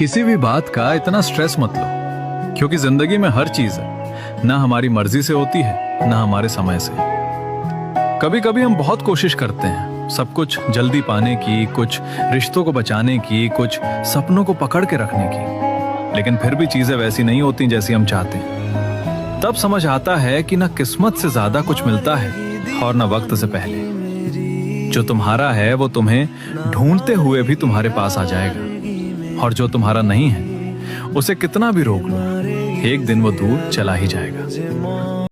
किसी भी बात का इतना स्ट्रेस मत लो, क्योंकि जिंदगी में हर चीज है ना हमारी मर्जी से होती है ना हमारे समय से। कभी कभी हम बहुत कोशिश करते हैं सब कुछ जल्दी पाने की, कुछ रिश्तों को बचाने की, कुछ सपनों को पकड़ के रखने की, लेकिन फिर भी चीजें वैसी नहीं होती जैसी हम चाहते हैं। तब समझ आता है कि ना किस्मत से ज्यादा कुछ मिलता है और ना वक्त से पहले। जो तुम्हारा है वो तुम्हें ढूंढते हुए भी तुम्हारे पास आ जाएगा, और जो तुम्हारा नहीं है उसे कितना भी रोक लो, एक दिन वो दूर चला ही जाएगा।